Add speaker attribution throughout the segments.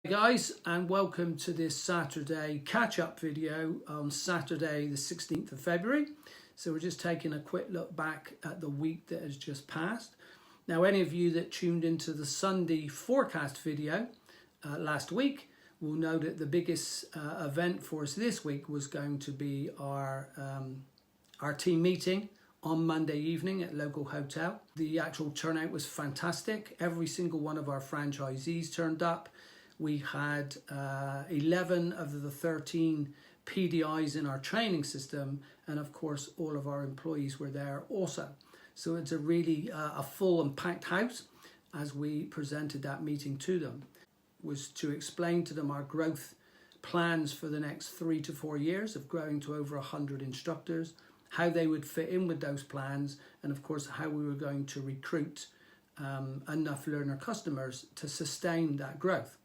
Speaker 1: Hey guys, and welcome to this Saturday catch-up video on Saturday the 16th of February. So we're just taking a quick look back at the week that has just passed. Now, any of you that tuned into the Sunday forecast video last week will know that the biggest event for us this week was going to be our team meeting on Monday evening at local hotel. The actual turnout was fantastic. Every single one of our franchisees turned up. We had 11 of the 13 PDIs in our training system, and of course all of our employees were there also. So it's a really a full and packed house as we presented that meeting to them. Was to explain to them our growth plans for the next 3 to 4 years of growing to over 100 instructors, how they would fit in with those plans, and of course how we were going to recruit enough learner customers to sustain that growth.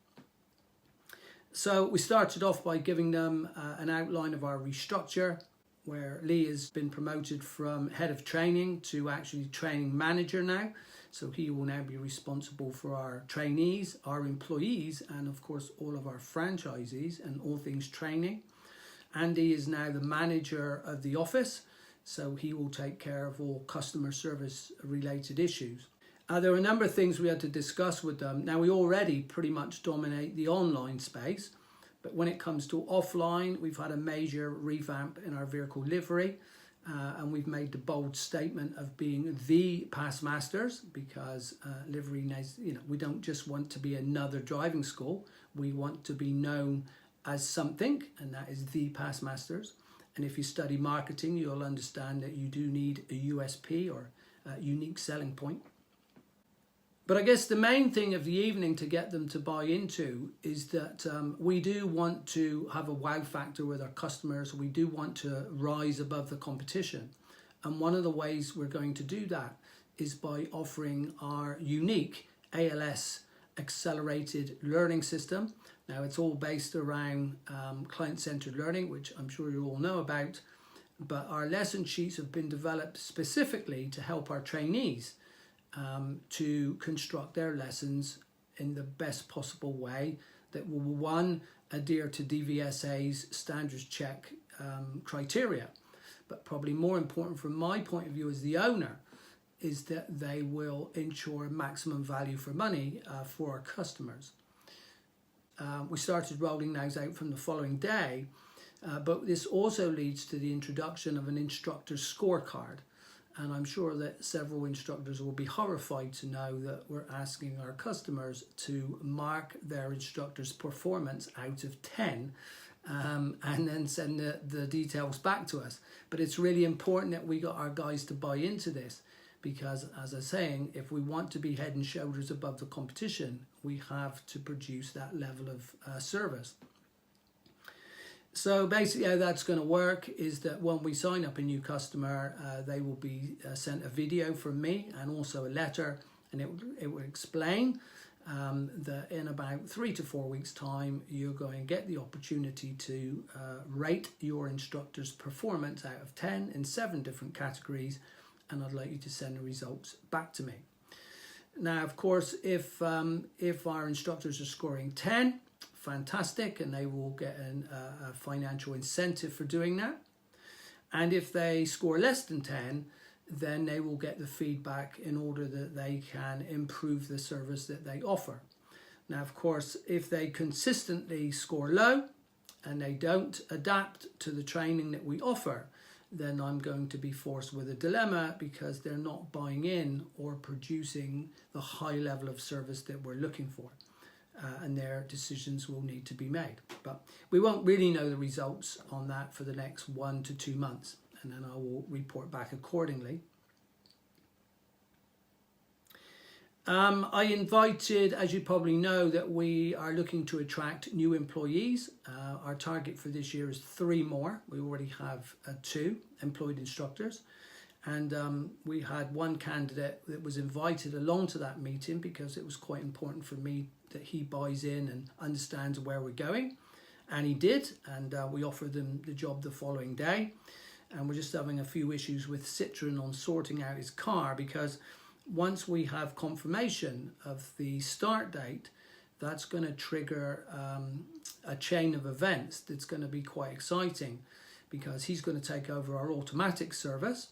Speaker 1: So we started off by giving them an outline of our restructure, where Lee has been promoted from head of training to actually training manager now. So he will now be responsible for our trainees, our employees, and of course all of our franchisees and all things training. Andy is now the manager of the office, so he will take care of all customer service related issues. There were a number of things we had to discuss with them. Now, we already pretty much dominate the online space, but when it comes to offline, we've had a major revamp in our vehicle livery, and we've made the bold statement of being the Pass Masters, because livery, we don't just want to be another driving school. We want to be known as something, and that is the Pass Masters. And if you study marketing, you'll understand that you do need a USP, or a unique selling point. But I guess the main thing of the evening to get them to buy into is that we do want to have a wow factor with our customers. We do want to rise above the competition. And one of the ways we're going to do that is by offering our unique ALS accelerated learning system. Now, it's all based around client-centered learning, which I'm sure you all know about. But our lesson sheets have been developed specifically to help our trainees to construct their lessons in the best possible way that will, one, adhere to DVSA's standards check criteria. But probably more important from my point of view as the owner is that they will ensure maximum value for money for our customers. We started rolling those out from the following day, but this also leads to the introduction of an instructor scorecard. And I'm sure that several instructors will be horrified to know that we're asking our customers to mark their instructor's performance out of 10 and then send the details back to us. But it's really important that we got our guys to buy into this, because, as I was saying, if we want to be head and shoulders above the competition, we have to produce that level of service. So basically how that's going to work is that when we sign up a new customer, they will be sent a video from me and also a letter, and it will explain that in about 3 to 4 weeks time, you're going to get the opportunity to rate your instructor's performance out of 10 in 7 different categories, and I'd like you to send the results back to me. Now, of course, if our instructors are scoring 10, fantastic, and they will get a financial incentive for doing that. And if they score less than 10, then they will get the feedback in order that they can improve the service that they offer. Now, of course, if they consistently score low and they don't adapt to the training that we offer, then I'm going to be forced with a dilemma, because they're not buying in or producing the high level of service that we're looking for. And their decisions will need to be made. But we won't really know the results on that for the next 1 to 2 months, and then I will report back accordingly. I invited, as you probably know, that we are looking to attract new employees. Our target for this year is 3 more. We already have 2 employed instructors. And we had one candidate that was invited along to that meeting because it was quite important for me that he buys in and understands where we're going. And he did, and we offered him the job the following day. And we're just having a few issues with Citroen on sorting out his car, because once we have confirmation of the start date, that's going to trigger a chain of events that's going to be quite exciting, because he's going to take over our automatic service,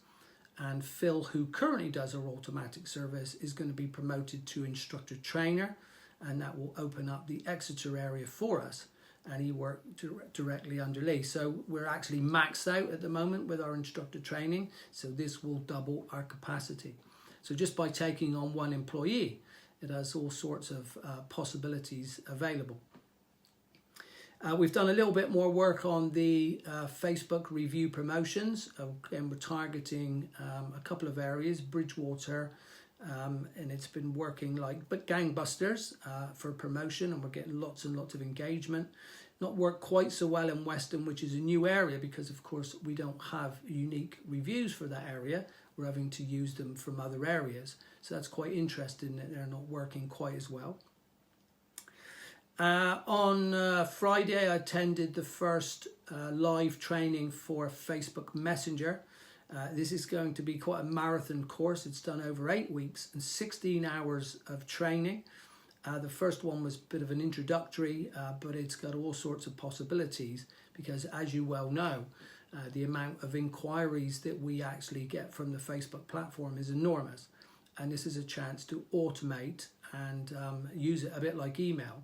Speaker 1: and Phil, who currently does our automatic service, is going to be promoted to instructor trainer, and that will open up the Exeter area for us, and he worked directly under Lee. So we're actually maxed out at the moment with our instructor training, so this will double our capacity. So just by taking on one employee, it has all sorts of possibilities available. We've done a little bit more work on the Facebook review promotions. Again, we're targeting a couple of areas, Bridgewater, and it's been working like gangbusters for promotion, and we're getting lots and lots of engagement. Not worked quite so well in Weston, which is a new area, because of course we don't have unique reviews for that area. We're having to use them from other areas. So that's quite interesting that they're not working quite as well. On Friday, I attended the first live training for Facebook Messenger. This is going to be quite a marathon course. It's done over 8 weeks and 16 hours of training. The first one was a bit of an introductory, but it's got all sorts of possibilities, because as you well know, the amount of inquiries that we actually get from the Facebook platform is enormous. And this is a chance to automate and use it a bit like email.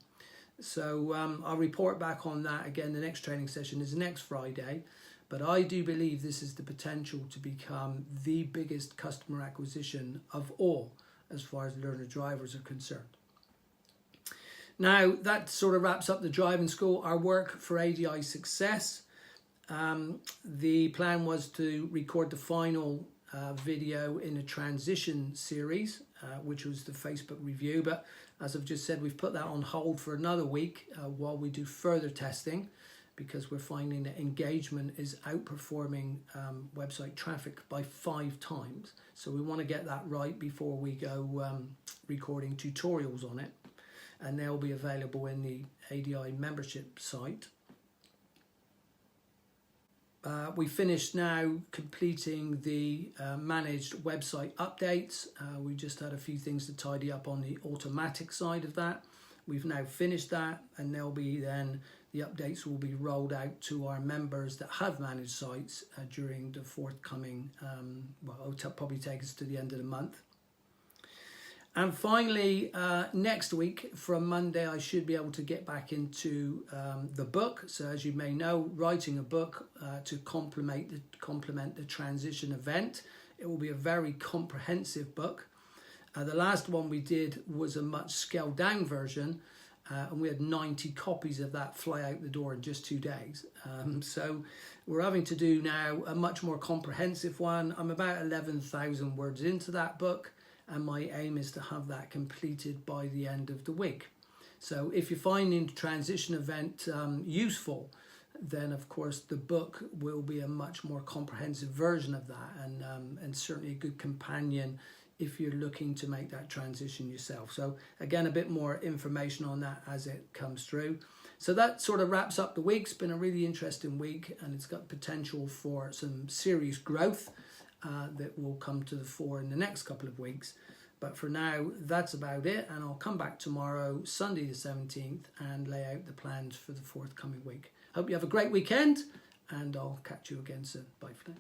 Speaker 1: So I'll report back on that again. The next training session is next Friday, but I do believe this is the potential to become the biggest customer acquisition of all as far as learner drivers are concerned. Now that sort of wraps up the driving school. Our work for ADI Success. The plan was to record the final video in a transition series, which was the Facebook review, but as I've just said, we've put that on hold for another week while we do further testing, because we're finding that engagement is outperforming website traffic by 5 times. So we want to get that right before we go recording tutorials on it, and they'll be available in the ADI membership site. We finished now completing the managed website updates. We just had a few things to tidy up on the automatic side of that. We've now finished that, and there'll be then the updates will be rolled out to our members that have managed sites during the forthcoming, it'll probably take us to the end of the month. And finally, next week from Monday, I should be able to get back into the book. So as you may know, writing a book to complement the transition event. It will be a very comprehensive book. The last one we did was a much scaled down version, and we had 90 copies of that fly out the door in just 2 days. So we're having to do now a much more comprehensive one. I'm about 11,000 words into that book, and my aim is to have that completed by the end of the week. So if you're finding the transition event useful, then of course the book will be a much more comprehensive version of that, and certainly a good companion if you're looking to make that transition yourself. So again, a bit more information on that as it comes through. So that sort of wraps up the week. It's been a really interesting week, and it's got potential for some serious growth that will come to the fore in the next couple of weeks. But for now, that's about it, and I'll come back tomorrow, Sunday the 17th, and lay out the plans for the forthcoming week. Hope you have a great weekend, and I'll catch you again soon. Bye for now.